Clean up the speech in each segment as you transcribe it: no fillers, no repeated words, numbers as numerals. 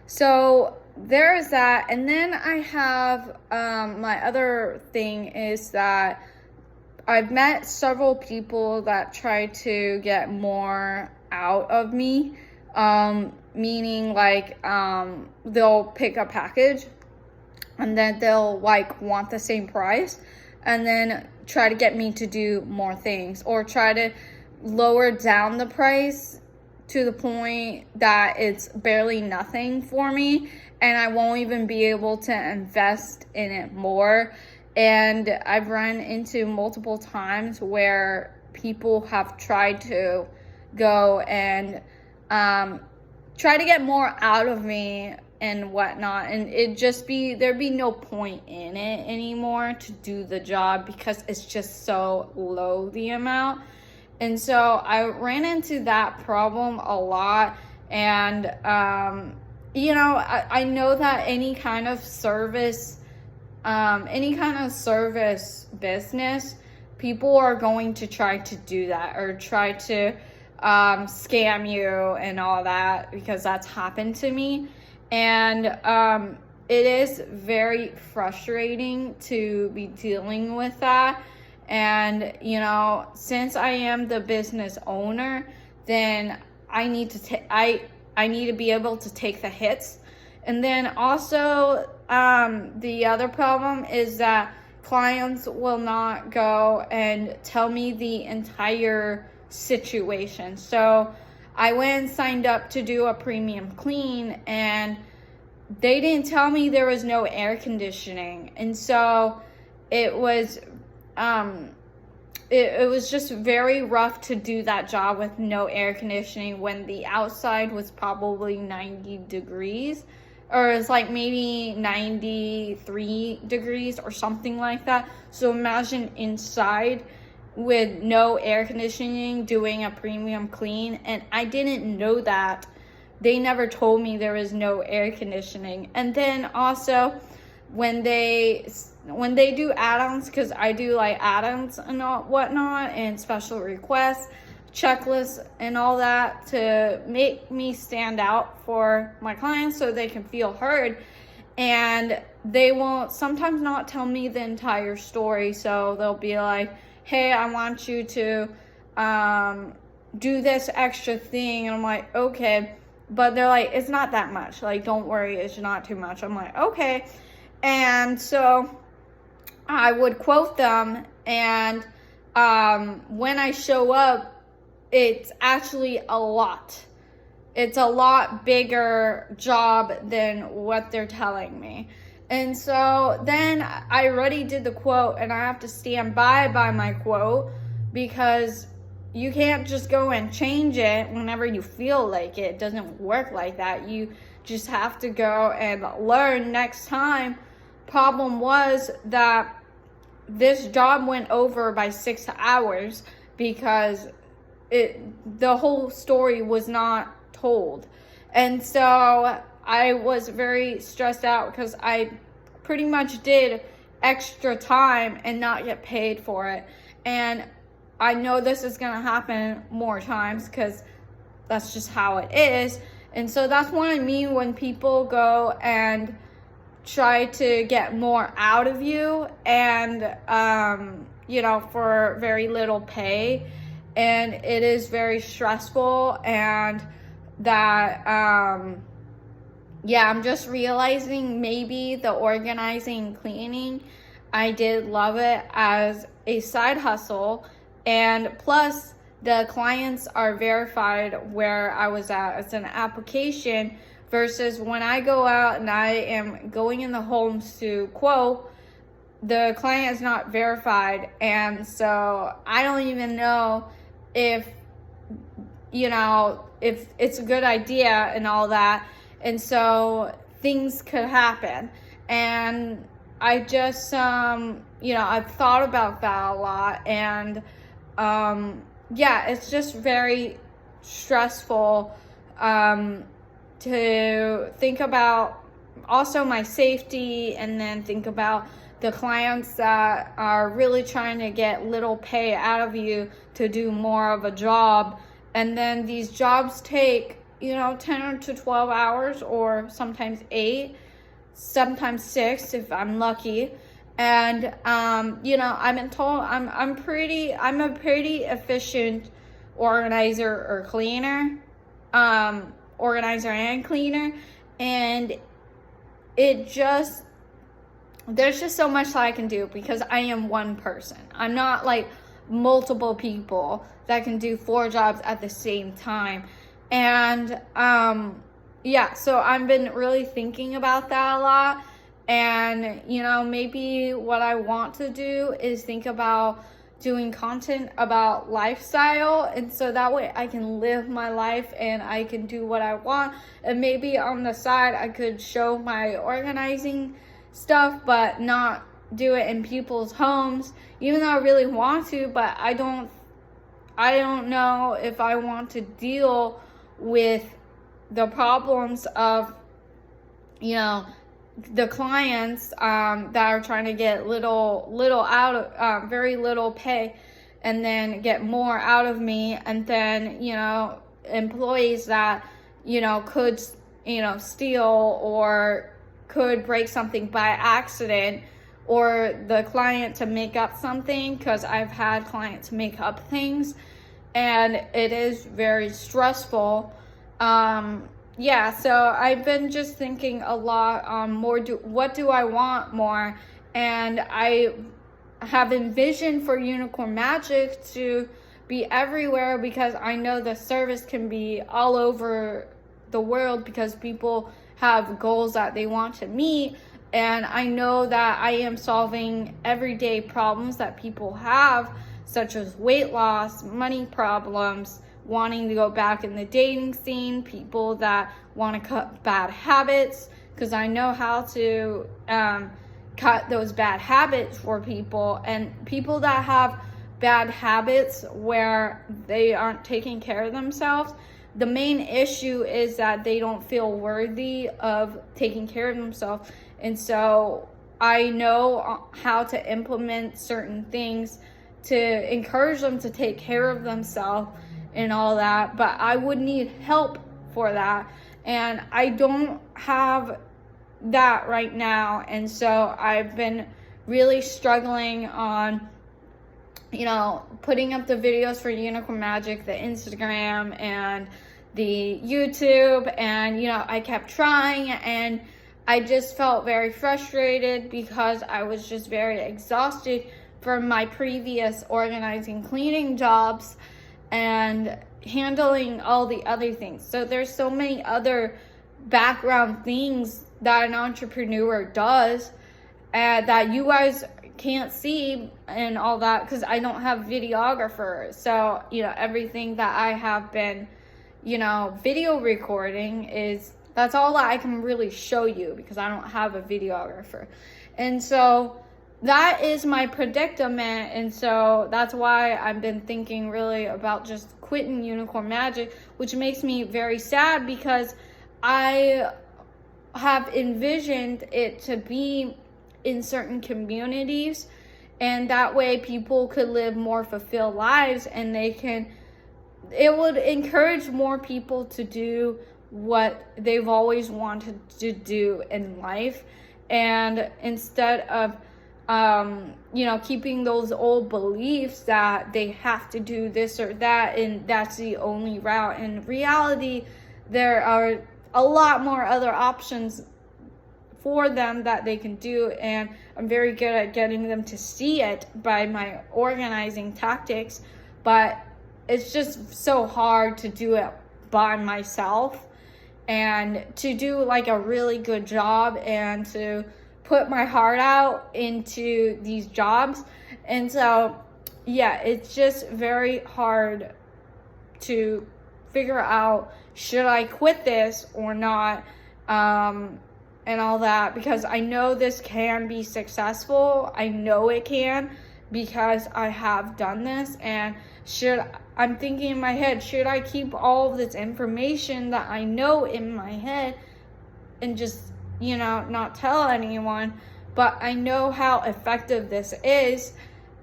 So there's that. And then I have my other thing is that I've met several people that try to get more out of me, meaning like they'll pick a package and then they'll like want the same price and then try to get me to do more things or try to lower down the price to the point that it's barely nothing for me and I won't even be able to invest in it more. And I've run into multiple times where people have tried to go and try to get more out of me and whatnot, and there'd be no point in it anymore to do the job because it's just so low, the amount. And so I ran into that problem a lot. And I know that any kind of service business, people are going to try to do that or try to scam you and all that, because that's happened to me. And it is very frustrating to be dealing with that. And since I am the business owner, then I need to be able to take the hits. And then also the other problem is that clients will not go and tell me the entire situation. So I went and signed up to do a premium clean, and they didn't tell me there was no air conditioning. And so it was it was just very rough to do that job with no air conditioning when the outside was probably 90 degrees, or it's like maybe 93 degrees or something like that. So imagine inside with no air conditioning doing a premium clean. And I didn't know that. They never told me there was no air conditioning. And then also when they do add-ons, because I do like add-ons and whatnot and special requests, checklists and all that to make me stand out for my clients so they can feel heard. And they won't sometimes not tell me the entire story. So they'll be like, hey, I want you to do this extra thing. And I'm like, okay. But they're like, it's not that much. Like, don't worry, it's not too much. I'm like, okay. And so I would quote them. And when I show up, it's actually a lot. It's a lot bigger job than what they're telling me. And so then I already did the quote, and I have to stand by my quote, because you can't just go and change it whenever you feel like it. It doesn't work like that. You just have to go and learn next time. Problem was that this job went over by 6 hours because the whole story was not told. And so I was very stressed out because I pretty much did extra time and not get paid for it. And I know this is going to happen more times because that's just how it is. And so that's what I mean when people go and try to get more out of you and, for very little pay. And it is very stressful, and that, I'm just realizing maybe the organizing, cleaning, I did love it as a side hustle. And plus, the clients are verified where I was at. It's an application versus when I go out and I am going in the homes to quote, the client is not verified. And so I don't even know if it's a good idea and all that. And so things could happen. And I just, I've thought about that a lot. And it's just very stressful to think about also my safety, and then think about the clients that are really trying to get little pay out of you to do more of a job. And then these jobs take 10 to 12 hours, or sometimes 8, sometimes 6 if I'm lucky. And I've been told I'm a pretty efficient organizer or cleaner, organizer and cleaner, and there's just so much that I can do because I am one person. I'm not like multiple people that can do 4 jobs at the same time. And so I've been really thinking about that a lot. And maybe what I want to do is think about doing content about lifestyle, and so that way I can live my life and I can do what I want. And maybe on the side I could show my organizing stuff, but not do it in people's homes, even though I really want to. But I don't know if I want to deal with the problems of the clients that are trying to get little out of very little pay, and then get more out of me, and then employees that could steal or could break something by accident, or the client to make up something, because I've had clients make up things and it is very stressful. So I've been just thinking a lot on what do I want more, and I have envisioned for Unicorn Magic to be everywhere, because I know the service can be all over the world because people have goals that they want to meet, and I know that I am solving everyday problems that people have, such as weight loss, money problems, wanting to go back in the dating scene, people that want to cut bad habits, because I know how to cut those bad habits for people. And people that have bad habits where they aren't taking care of themselves, the main issue is that they don't feel worthy of taking care of themselves. And so I know how to implement certain things to encourage them to take care of themselves and all that, but I would need help for that, and I don't have that right now. And so I've been really struggling on putting up the videos for Unicorn Magic, the Instagram and the YouTube, and I kept trying, and I just felt very frustrated because I was just very exhausted from my previous organizing, cleaning jobs and handling all the other things. So there's so many other background things that an entrepreneur does that you guys can't see and all that, because I don't have videographers. So everything that I have been video recording that's all that I can really show you, because I don't have a videographer. And so that is my predicament, and so that's why I've been thinking really about just quitting Unicorn Magic, which makes me very sad, because I have envisioned it to be in certain communities, and that way people could live more fulfilled lives, and it would encourage more people to do what they've always wanted to do in life, and instead of keeping those old beliefs that they have to do this or that and that's the only route. In reality, there are a lot more other options for them that they can do, and I'm very good at getting them to see it by my organizing tactics, but it's just so hard to do it by myself and to do like a really good job and to put my heart out into these jobs. And so it's just very hard to figure out, should I quit this or not, and all that, because I know this can be successful. I know it can, because I have done this. And I'm thinking in my head, should I keep all of this information that I know in my head and just not tell anyone? But I know how effective this is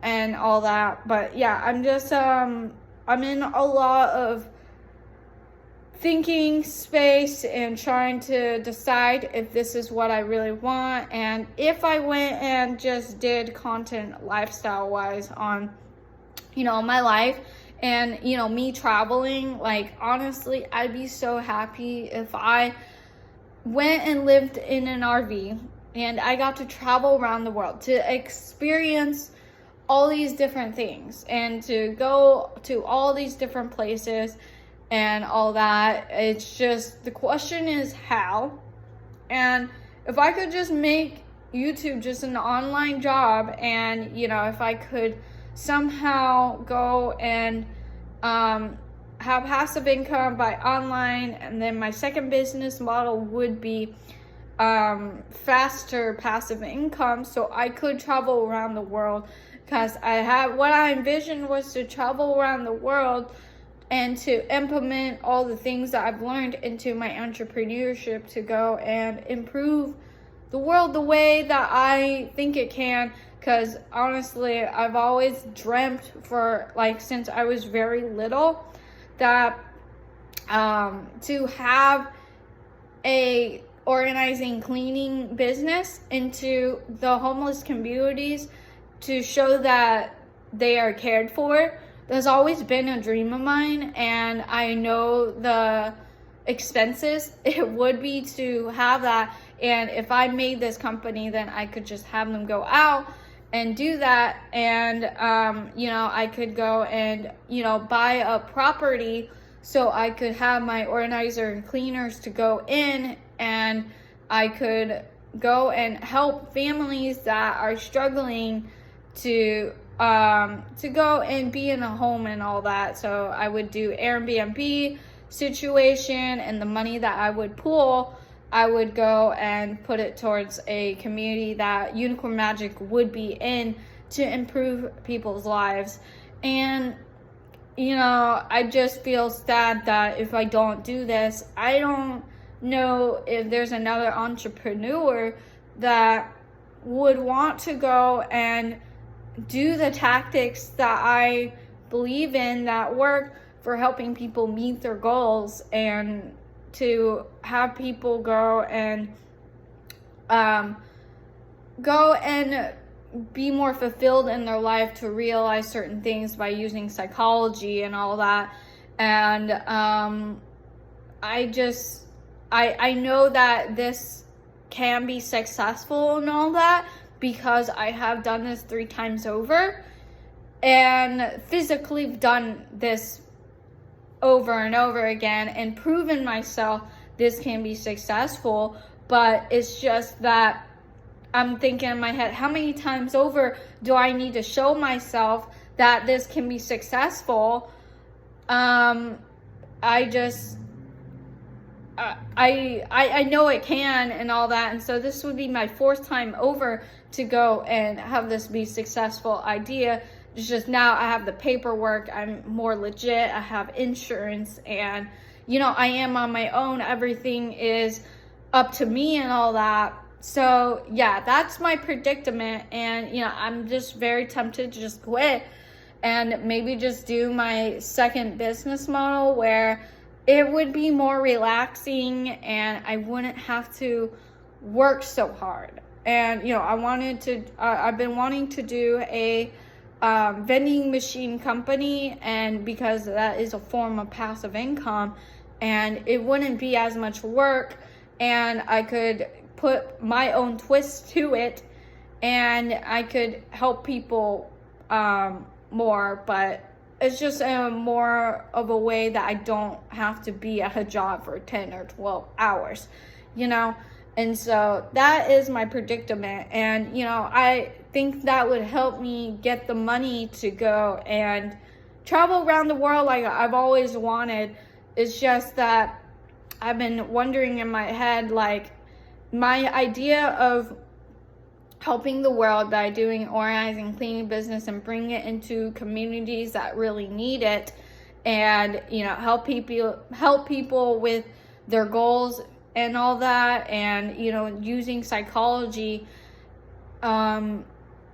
and all that. But I'm just I'm in a lot of thinking space and trying to decide if this is what I really want. And if I went and just did content lifestyle wise on, my life and, me traveling, like, honestly, I'd be so happy if I went and lived in an RV and I got to travel around the world to experience all these different things and to go to all these different places and all that. It's just, the question is how. And if I could just make YouTube just an online job, and if I could somehow go and have passive income by online, and then my second business model would be faster passive income, so I could travel around the world, because what I envisioned was to travel around the world and to implement all the things that I've learned into my entrepreneurship to go and improve the world the way that I think it can. Because honestly, I've always dreamt since I was very little, that to have a organizing cleaning business into the homeless communities to show that they are cared for. There's always been a dream of mine, and I know the expenses it would be to have that. And if I made this company, then I could just have them go out and do that. And, I could go and, buy a property so I could have my organizer and cleaners to go in, and I could go and help families that are struggling to go and be in a home and all that. So I would do Airbnb situation, and the money that I would pool, I would go and put it towards a community that Unicorn Magic would be in to improve people's lives. And I just feel sad that if I don't do this, I don't know if there's another entrepreneur that would want to go and do the tactics that I believe in that work for helping people meet their goals, and to have people go and be more fulfilled in their life, to realize certain things by using psychology and all that. And I know that this can be successful and all that, because I have done this 3 times over and physically done this over and over again and proven myself this can be successful. But it's just that I'm thinking in my head, how many times over do I need to show myself that this can be successful? I know it can and all that. And so this would be my 4th time over to go and have this be successful idea. It's just now I have the paperwork, I'm more legit, I have insurance, and I am on my own. Everything is up to me and all that. So yeah, that's my predicament. And I'm just very tempted to just quit and maybe just do my second business model, where it would be more relaxing and I wouldn't have to work so hard. And I've been wanting to do a vending machine company, and because that is a form of passive income, and it wouldn't be as much work, and I could put my own twist to it, and I could help people more. But it's just more of a way that I don't have to be at a job for 10 or 12 hours, And so that is my predicament. And, I think that would help me get the money to go and travel around the world like I've always wanted. It's just that I've been wondering in my head, like, my idea of helping the world by doing organizing, cleaning business and bringing it into communities that really need it, and help people with their goals and all that, and using psychology.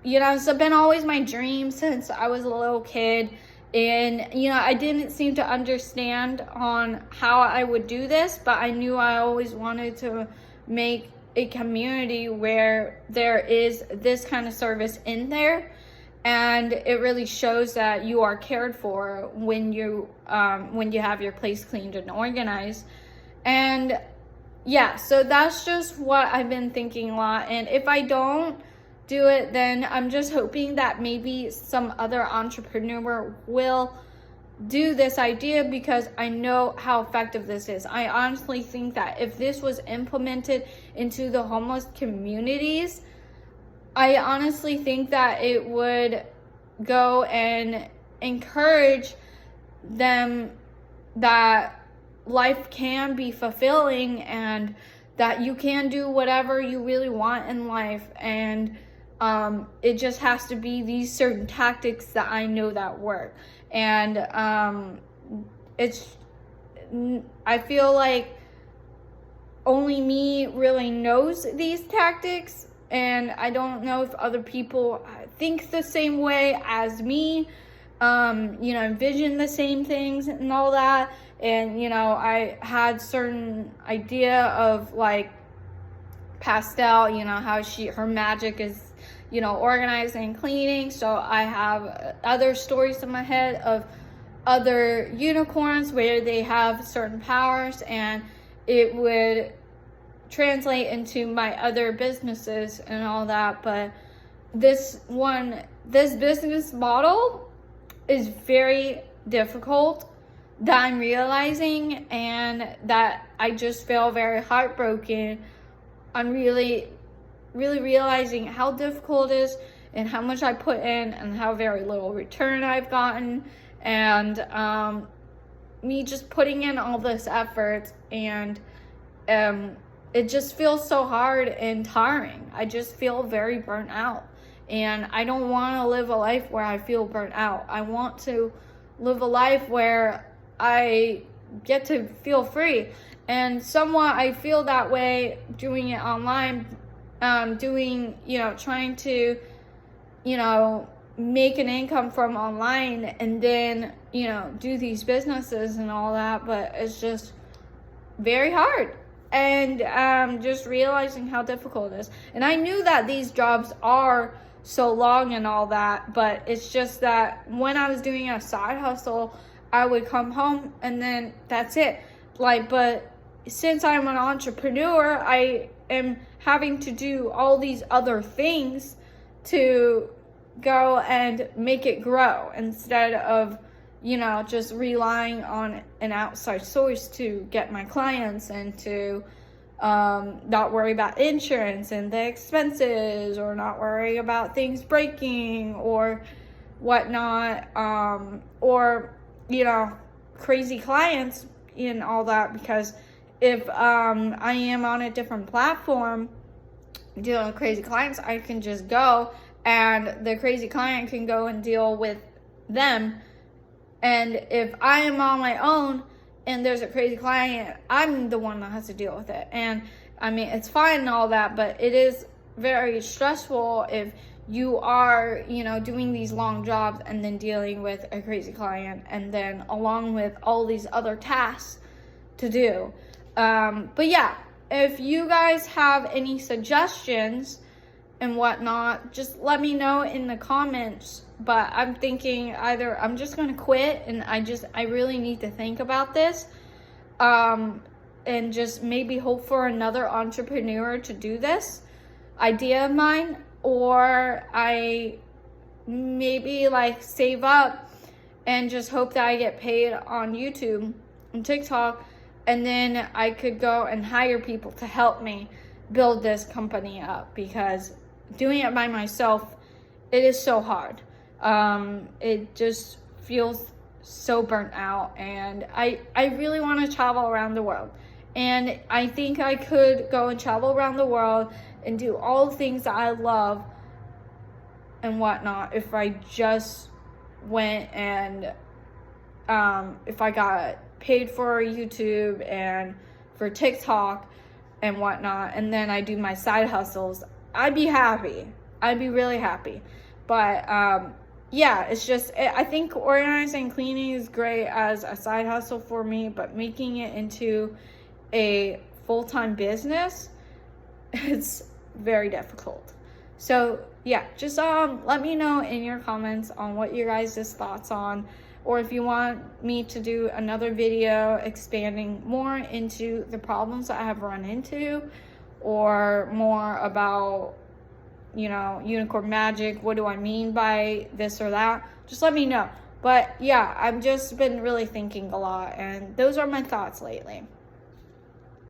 It's been always my dream since I was a little kid, And, I didn't seem to understand on how I would do this, but I knew I always wanted to make a community where there is this kind of service in there. And it really shows that you are cared for when you have your place cleaned and organized. And yeah, so that's just what I've been thinking a lot. And if I don't do it, then I'm just hoping that maybe some other entrepreneur will do this idea, because I know how effective this is. I honestly think that if this was implemented into the homeless communities, I honestly think that it would go and encourage them that life can be fulfilling and that you can do whatever you really want in life. And it just has to be these certain tactics that I know that work. And I feel like only me really knows these tactics, and I don't know if other people think the same way as me, envision the same things and all that. And, I had certain idea of like Pastel, how her magic is, organizing and cleaning. So I have other stories in my head of other unicorns where they have certain powers, and it would translate into my other businesses and all that. But this business model is very difficult, that I'm realizing, and that I just feel very heartbroken on really realizing how difficult it is and how much I put in and how very little return I've gotten, and me just putting in all this effort, and it just feels so hard and tiring. I just feel very burnt out, and I don't want to live a life where I feel burnt out. I want to live a life where I get to feel free. And somewhat I feel that way doing it online, trying to, make an income from online and then, do these businesses and all that. But it's just very hard. And just realizing how difficult it is. And I knew that these jobs are so long and all that, but it's just that when I was doing a side hustle, I would come home and then that's it. But since I'm an entrepreneur, I am having to do all these other things to go and make it grow, instead of, just relying on an outside source to get my clients, and to not worry about insurance and the expenses, or not worry about things breaking or whatnot, or crazy clients and all that. Because if I am on a different platform dealing with crazy clients, I can just go and the crazy client can go and deal with them. And if I am on my own and there's a crazy client, I'm the one that has to deal with it. And I mean, it's fine and all that, but it is very stressful if you are, doing these long jobs and then dealing with a crazy client, and then along with all these other tasks to do. But yeah, if you guys have any suggestions and whatnot, just let me know in the comments. But I'm thinking either I'm just going to quit, and I really need to think about this, and just maybe hope for another entrepreneur to do this idea of mine, or I maybe save up and just hope that I get paid on YouTube and TikTok, and then I could go and hire people to help me build this company up, because doing it by myself, it is so hard. It just feels so burnt out, and I really want to travel around the world. And I think I could go and travel around the world and do all the things that I love and whatnot if I just went and if I got paid for YouTube and for TikTok and whatnot, and then I do my side hustles, I'd be happy. I'd be really happy. But yeah, it's just, I think organizing and cleaning is great as a side hustle for me, but making it into a full-time business, it's very difficult. So yeah, just let me know in your comments on what your guys' thoughts on, or if you want me to do another video expanding more into the problems that I have run into, or more about, you know, unicorn magic, what do I mean by this or that, just let me know. But yeah, I've just been really thinking a lot, and those are my thoughts lately.